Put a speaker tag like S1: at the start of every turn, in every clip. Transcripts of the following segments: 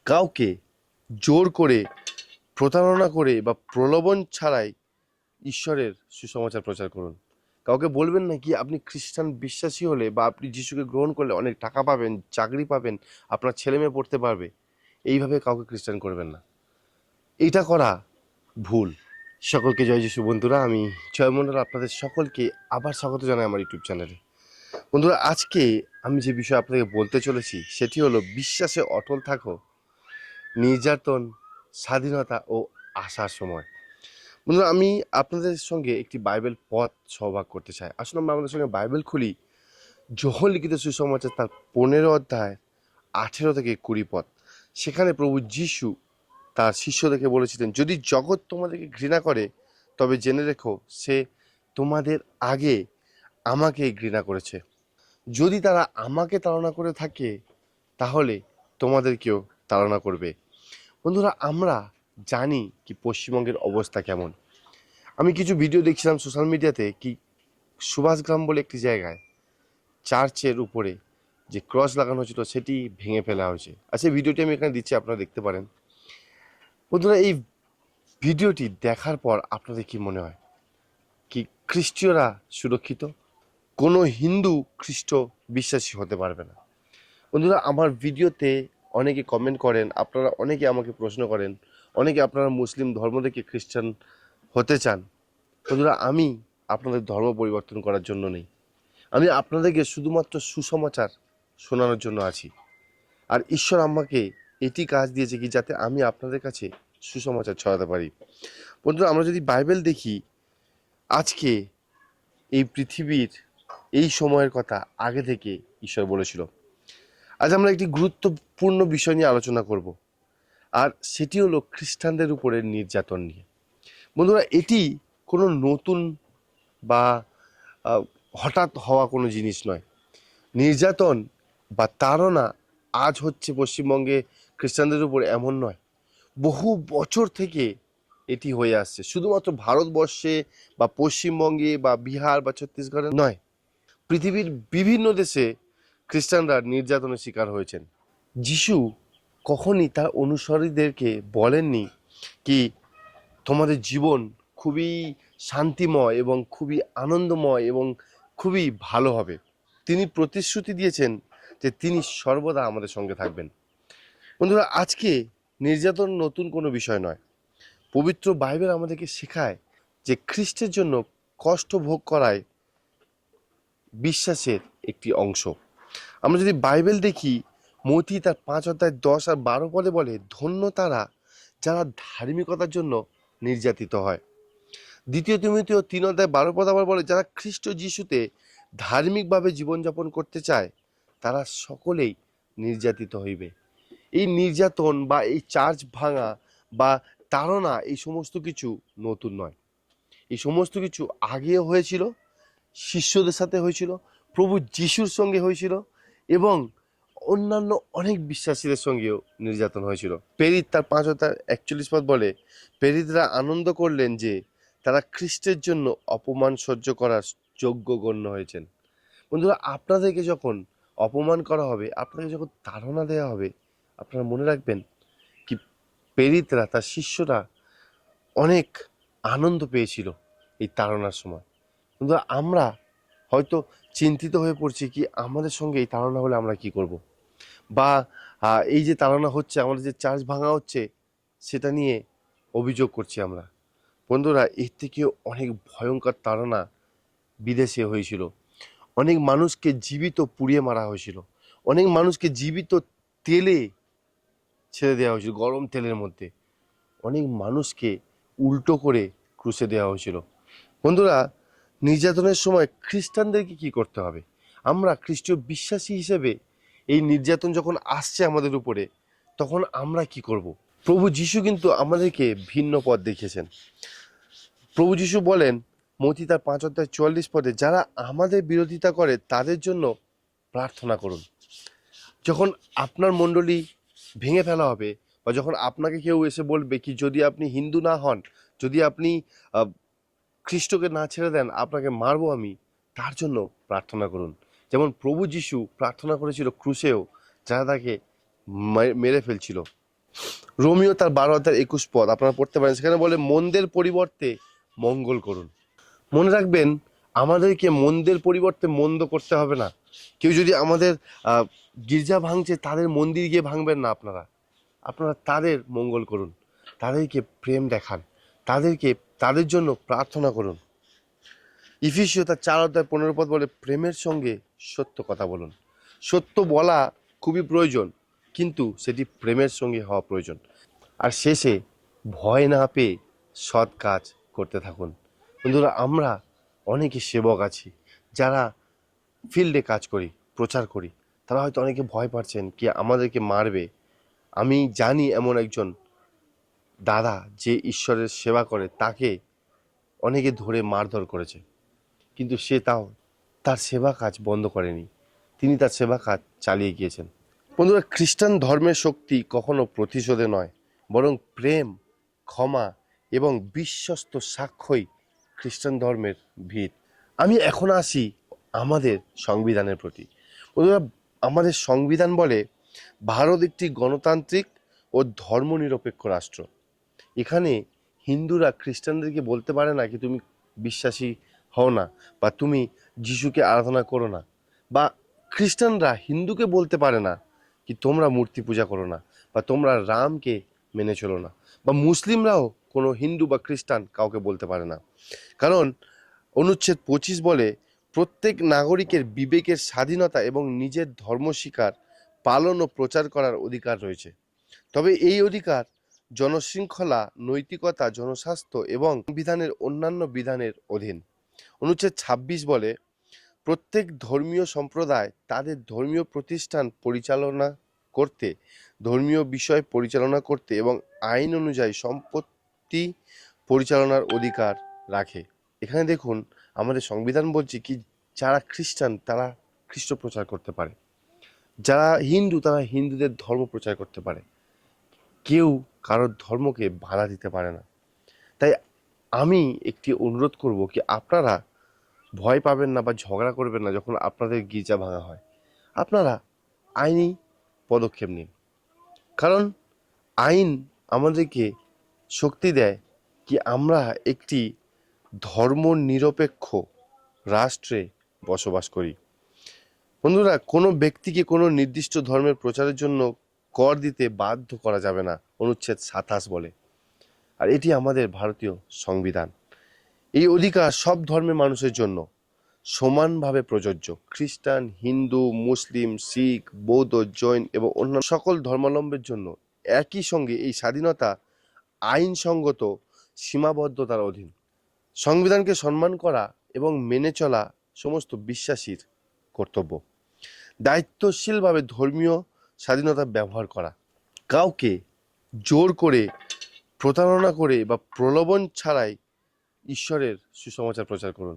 S1: কাউকে জোর করে, প্রতারণা করে বা প্রলোভন ছাড়াই ঈশ্বরের সুসমাচার প্রচার করুন। কাউকে বলবেন না কি আপনি খ্রিস্টান বিশ্বাসী হলে বা আপনি যিশুকে গ্রহণ করলে অনেক টাকা পাবেন, চাকরি পাবেন, আপনার ছেলে মেয়ে পড়তে পারবে। এইভাবে কাউকে খ্রিস্টান করবেন না, এইটা করা ভুল। সকলকে জয় যিশু। বন্ধুরা, আমি জয়মণ্ডল আপনাদের সকলকে আবার স্বাগত জানাই আমার ইউটিউব চ্যানেলে। বন্ধুরা, আজকে আমি যে বিষয় আপনাদেরকে বলতে চলেছি সেটি হলো বিশ্বাসে অটল থাকো, নির্যাতন, স্বাধীনতা ও আশার সময়। বন্ধুরা, আমি আপনাদের সঙ্গে একটি বাইবেল পথ সহভাগ করতে চাই। আসলে আমরা আমাদের সঙ্গে বাইবেল খুলি, যোহন লিখিত সুসমাচার তার 15 অধ্যায় 18 থেকে 20 পদ। সেখানে প্রভু যিশু তার শিষ্যদেরকে বলেছিলেন, যদি জগৎ তোমাদেরকে ঘৃণা করে তবে জেনে রেখো সে তোমাদের আগে আমাকে ঘৃণা করেছে। যদি তারা আমাকে তাড়না করে থাকে তাহলে তোমাদেরকেও তাড়না করবে। বন্ধুরা, আমরা জানি কি পশ্চিমবঙ্গের অবস্থা কেমন। আমি কিছু ভিডিও দেখছিলাম সোশ্যাল মিডিয়াতে, কি সুভাষগ্রাম বলে একটি জায়গায় চার্চের উপরে যে ক্রস লাগানো হয়েছিল সেটি ভেঙে ফেলা হয়েছে। আচ্ছা, ভিডিওটি আমি এখানে দিচ্ছি, আপনারা দেখতে পারেন। বন্ধুরা, এই ভিডিওটি দেখার পর আপনাদের কি মনে হয়, কি খ্রিস্টীয়রা সুরক্ষিত? কোনো হিন্দু খ্রিস্ট বিশ্বাসী হতে পারবে না। বন্ধুরা, আমার ভিডিওতে অনেকে কমেন্ট করেন, আপনারা অনেকে আমাকে প্রশ্ন করেন, অনেকে আপনারা মুসলিম ধর্ম থেকে খ্রিস্টান হতে চান। বন্ধুরা, আমি আপনাদের ধর্ম পরিবর্তন করার জন্য নেই, আমি আপনাদেরকে শুধুমাত্র সুসমাচার শোনানোর জন্য আছি। আর ঈশ্বর আমাকে এটি কাজ দিয়েছে কি, যাতে আমি আপনাদের কাছে সুসমাচার ছড়াতে পারি। বন্ধুরা, আমরা যদি বাইবেল দেখি, আজকে এই পৃথিবীর এই সময়ের কথা আগে থেকে ঈশ্বর বলেছিল। আজ আমরা একটি গুরুত্বপূর্ণ বিষয় নিয়ে আলোচনা করব, আর সেটি হলো খ্রিস্টানদের উপরে নির্যাতন নিয়ে। বন্ধুরা, এটি কোনো নতুন বা হঠাৎ হওয়া কোনো জিনিস নয়। নির্যাতন বা তাড়না আজ হচ্ছে পশ্চিমবঙ্গে খ্রিস্টানদের উপর, এমন নয়। বহু বছর থেকে এটি হয়ে আসছে, শুধুমাত্র ভারতবর্ষে বা পশ্চিমবঙ্গে বা বিহার বা ছত্তিশগড়ে নয়, পৃথিবীর বিভিন্ন দেশে খ্রিস্টানরা নির্যাতনের শিকার হয়েছেন। যিশু কখনই তার অনুসারীদেরকে বলেননি কি তোমাদের জীবন খুবই শান্তিময় এবং খুবই আনন্দময় এবং খুবই ভালো হবে। তিনি প্রতিশ্রুতি দিয়েছেন যে তিনি সর্বদা আমাদের সঙ্গে থাকবেন। বন্ধুরা, আজকে নির্যাতন নতুন কোনো বিষয় নয়। পবিত্র বাইবেল আমাদেরকে শেখায় যে খ্রিস্টের জন্য কষ্ট ভোগ করায় বিশ্বাসের একটি অংশ। আমরা যদি বাইবেল দেখি, মতি তার 5 অধ্যায় 10 আর 12 পদে বলে, ধন্য তারা যারা ধার্মিকতার জন্য নির্যাতিত হয়। দ্বিতীয় তিমোথেও 3 অধ্যায় 12 পদ আবার বলে, যারা খ্রিস্ট যিশুতে ধার্মিকভাবে জীবনযাপন করতে চায় তারা সকলেই নির্যাতিত হইবে। এই নির্যাতন বা এই চার্চ ভাঙা বা তাড়না, এই সমস্ত কিছু নতুন নয়। এই সমস্ত কিছু আগেও হয়েছিল, শিষ্যদের সাথে হয়েছিল, প্রভু যিশুর সঙ্গে হয়েছিল, এবং অন্যান্য অনেক বিশ্বাসীদের সঙ্গেও নির্যাতন হয়েছিল। প্রেরিত তার 5 অধ্যায় 41 পদ বলে, প্রেরিতরা আনন্দ করলেন যে তারা খ্রিস্টের জন্য অপমান সহ্য করার যোগ্য গণ্য হয়েছেন। বন্ধুরা, আপনাদেরকে যখন অপমান করা হবে, আপনাকে যখন তাড়না দেওয়া হবে, আপনারা মনে রাখবেন কি প্রেরিতরা, তার শিষ্যরা অনেক আনন্দ পেয়েছিল এই তাড়নার সময়। কিন্তু আমরা হয়তো চিন্তিত হয়ে পড়ছি কি আমাদের সঙ্গে এই তাড়না হলে আমরা কি করব, বা এই যে তাড়না হচ্ছে, আমাদের যে চার্চ ভাঙা হচ্ছে, সেটা নিয়ে অভিযোগ করছি আমরা। বন্ধুরা, এর থেকেও অনেক ভয়ঙ্কর তাড়না বিদেশে হয়েছিল। অনেক মানুষকে জীবিত পুড়িয়ে মারা হয়েছিল, অনেক মানুষকে জীবিত তেলে ছেড়ে দেওয়া হয়েছিল, গরম তেলের মধ্যে অনেক মানুষকে উল্টো করে ক্রুশে দেওয়া হয়েছিল। বন্ধুরা, নির্যাতনের সময় খ্রিস্টানদেরকে কি করতে হবে? আমরা খ্রিস্টীয় বিশ্বাসী হিসেবে এই নির্যাতন যখন আসছে আমাদের উপরে, তখন আমরা কি করব? প্রভু যিশু কিন্তু আমাদেরকে ভিন্ন পথ দেখিয়েছেন। প্রভু যিশু বলেন, মতি তার 5 অধ্যায় 44 পদে, যারা আমাদের বিরোধিতা করে তাদের জন্য প্রার্থনা করুন। যখন আপনার মণ্ডলী ভেঙে ফেলা হবে, বা যখন আপনাকে কেউ এসে বলবে কি যদি আপনি হিন্দু না হন, যদি আপনি খ্রিস্টকে না ছেড়ে দেন, আপনাকে মারবো আমি, তার জন্য প্রার্থনা করুন। যেমন প্রভু যিশু প্রার্থনা করেছিল ক্রুশেও, যারা তাকে মেরে ফেলছিল। রোমিও তার 12 অধ্যায় 21 পদ আপনারা পড়তে পারেন, সেখানে বলে মন্দের পরিবর্তে মঙ্গল করুন। মনে রাখবেন, আমাদেরকে মন্দের পরিবর্তে মন্দ করতে হবে না। কেউ যদি আমাদের গির্জা ভাঙছে, তাদের মন্দির গিয়ে ভাঙবেন না। আপনারা তাদের মঙ্গল করুন, তাদেরকে প্রেম দেখান, তাদের জন্য প্রার্থনা করুন। ইফিসীয় তার 4 অধ্যায় 15 পদ বলে প্রেমের সঙ্গে সত্য কথা বলুন। সত্য বলা খুবই প্রয়োজন, কিন্তু সেটি প্রেমের সঙ্গে হওয়া প্রয়োজন। আর শেষে ভয় না পেয়ে সৎ কাজ করতে থাকুন। বন্ধুরা, আমরা অনেকে সেবক আছি যারা ফিল্ডে কাজ করি, প্রচার করি। তারা হয়তো অনেকে ভয় পাচ্ছেন কি আমাদেরকে মারবে। আমি জানি এমন একজন দাদা যে ঈশ্বরের সেবা করে, তাকে অনেকে ধরে মারধর করেছে, কিন্তু সে তার সেবা কাজ বন্ধ করেনি। তিনি তার সেবা কাজ চালিয়ে গিয়েছেন। বন্ধুরা, খ্রিস্টান ধর্মের শক্তি কখনো প্রতিশোধে নয়, বরং প্রেম, ক্ষমা এবং বিশ্বস্ত সাক্ষ্যই খ্রিস্টান ধর্মের ভিত। আমি এখন আসি আমাদের সংবিধানের প্রতি। বন্ধুরা, আমাদের সংবিধান বলে ভারত একটি গণতান্ত্রিক ও ধর্মনিরপেক্ষ রাষ্ট্র। এখানে হিন্দুরা খ্রিস্টানদেরকে বলতে পারে না কি তুমি বিশ্বাসী হও না, বা তুমি যিশুকে আরাধনা করো না, বা খ্রিস্টানরা হিন্দুকে বলতে পারে না কি তোমরা মূর্তি পূজা করো না, বা তোমরা রামকে মেনে চলো না, বা মুসলিমরাও কোনো হিন্দু বা খ্রিস্টান কাউকে বলতে পারে না। কারণ অনুচ্ছেদ 25 বলে প্রত্যেক নাগরিকের বিবেকের স্বাধীনতা এবং নিজের ধর্ম স্বীকার, পালন ও প্রচার করার অধিকার রয়েছে। তবে এই অধিকার জনশৃঙ্খলা, নৈতিকতা, জনস্বাস্থ্য এবং সংবিধানের অন্যান্য বিধানের অধীন। অনুচ্ছেদ 26 বলে প্রত্যেক ধর্মীয় সম্প্রদায় তাদের ধর্মীয় প্রতিষ্ঠান পরিচালনা করতে, ধর্মীয় বিষয় পরিচালনা করতে এবং আইন অনুযায়ী সম্পত্তি পরিচালনার অধিকার রাখে। এখানে দেখুন, আমাদের সংবিধান বলছে কি যারা খ্রিস্টান তারা খ্রিস্ট প্রচার করতে পারে, যারা হিন্দু তারা হিন্দুদের ধর্ম প্রচার করতে পারে। কেউ কারোর ধর্মকে বাধা দিতে পারে না। তাই আমি একটি অনুরোধ করব কি আপনারা ভয় পাবেন না বা ঝগড়া করবেন না যখন আপনাদের গির্জা ভাঙা হয়। আপনারা আইনি পদক্ষেপ নিন, কারণ আইন আমাদেরকে শক্তি দেয় কি আমরা একটি ধর্মনিরপেক্ষ রাষ্ট্রে বসবাস করি। বন্ধুরা, কোনো ব্যক্তিকে কোনো নির্দিষ্ট ধর্মের প্রচারের জন্য কর দিতে বাধ্য করা যাবে না, অনুচ্ছেদ 27 বলে। আর এটি আমাদের ভারতীয় সংবিধান। এই অধিকার সব ধর্মের মানুষের জন্য সমানভাবে প্রযোজ্য। খ্রিস্টান, হিন্দু, মুসলিম, শিখ, বৌদ্ধ, জৈন এবং অন্যান্য সকল ধর্মাবলম্বীর জন্য একই সঙ্গে এই স্বাধীনতা আইনসঙ্গত সীমাবদ্ধতার অধীন। সংবিধানকে সম্মান করা এবং মেনে চলা সমস্ত বিশ্বাসীর কর্তব্য। দায়িত্বশীলভাবে ধর্মীয় স্বাধীনতা ব্যবহার করা। কাউকে জোর করে, প্রতারণা করে বা প্রলোভন ছাড়াই ঈশ্বরের সুসমাচার প্রচার করুন।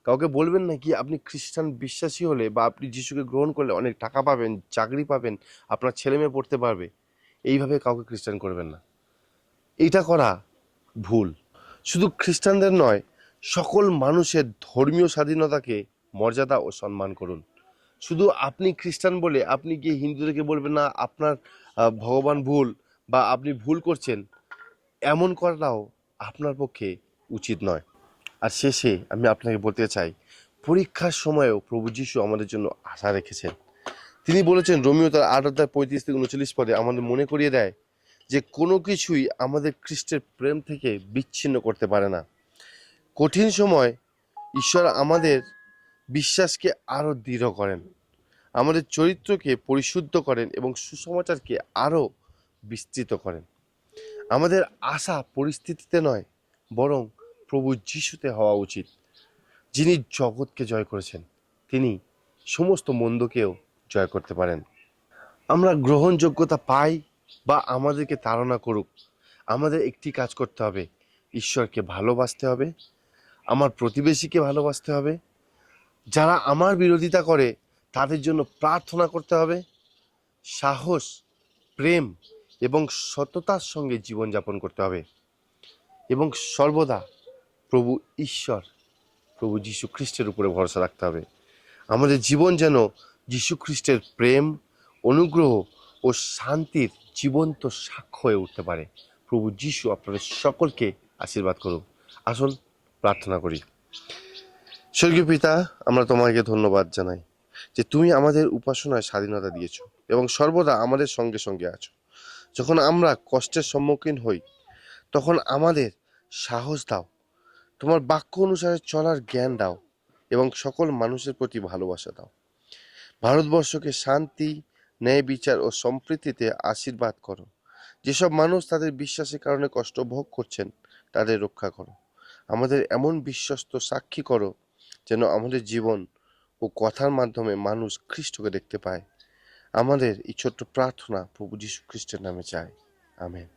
S1: কাউকে বলবেন না কি আপনি খ্রিস্টান বিশ্বাসী হলে বা আপনি যিশুকে গ্রহণ করলে অনেক টাকা পাবেন, চাকরি পাবেন, আপনার ছেলে মেয়ে পড়তে পারবে। এইভাবে কাউকে খ্রিস্টান করবেন না। এইটা করা ভুল। শুধু খ্রিস্টানদের নয়, সকল মানুষের ধর্মীয় স্বাধীনতাকে মর্যাদা ও সম্মান করুন। শুধু আপনি খ্রিস্টান বলে আপনি গিয়ে হিন্দুদেরকে বলবেন না আপনার ভগবান ভুল বা আপনি ভুল করছেন, এমন করাটাও আপনার পক্ষে উচিত নয়। আর শেষে আমি আপনাকে বলতে চাই, পরীক্ষার সময়ও প্রভু যীশু আমাদের জন্য আশা রেখেছেন। তিনি বলেছেন, রোমিও তার 8 অধ্যায় 35 থেকে 39 পদে আমাদের মনে করিয়ে দেয় যে কোনো কিছুই আমাদের খ্রিস্টের প্রেম থেকে বিচ্ছিন্ন করতে পারে না। কঠিন সময় ঈশ্বর আমাদের বিশ্বাসকে আরও দৃঢ় করেন, আমাদের চরিত্রকে পরিশুদ্ধ করেন এবং সুসমাচারকে আরও বিস্তৃত করেন। আমাদের আশা পরিস্থিতিতে নয়, বরং প্রভু যিশুতে হওয়া উচিত, যিনি জগৎকে জয় করেছেন। তিনি সমস্ত মন্দকেও জয় করতে পারেন। আমরা গ্রহণযোগ্যতা পাই বা আমাদেরকে তাড়না করুক, আমাদের একটি কাজ করতে হবে, ঈশ্বরকে ভালোবাসতে হবে, আমার প্রতিবেশীকে ভালোবাসতে হবে, যারা আমার বিরোধিতা করে তাদের জন্য প্রার্থনা করতে হবে, সাহস, প্রেম এবং সততার সঙ্গে জীবনযাপন করতে হবে, এবং সর্বদা প্রভু ঈশ্বর, প্রভু যীশু খ্রিস্টের উপরে ভরসা রাখতে হবে। আমাদের জীবন যেন যীশু খ্রিস্টের প্রেম, অনুগ্রহ ও শান্তির জীবন্ত সাক্ষ্য হয়ে উঠতে পারে। প্রভু যিশু আপনাদের সকলকে আশীর্বাদ করুন। আসুন প্রার্থনা করি। স্বর্গীয় পিতা, আমরা তোমাকে ধন্যবাদ জানাই যে তুমি আমাদের উপাসনায় স্বাধীনতা দিয়েছো এবং সর্বদা আমাদের সঙ্গে সঙ্গে আছো। যখন আমরা কষ্টের সম্মুখীন হই তখন আমাদের সাহস দাও, তোমার বাক্য অনুসারে চলার জ্ঞান দাও এবং সকল মানুষের প্রতি ভালোবাসা দাও। ভারতবর্ষকে শান্তি, ন্যায় বিচার ও সম্প্রীতিতে আশীর্বাদ করো। যেসব মানুষ তাদের বিশ্বাসের কারণে কষ্ট ভোগ করছেন তাদের রক্ষা করো। আমাদের এমন বিশ্বস্ত সাক্ষী করো যেন আমাদের জীবন ও কথার মাধ্যমে মানুষ খ্রিস্টকে দেখতে পায়। আমাদের এই ছোট্ট প্রার্থনা প্রভু যীশু খ্রিস্টের নামে চাই, আমেন।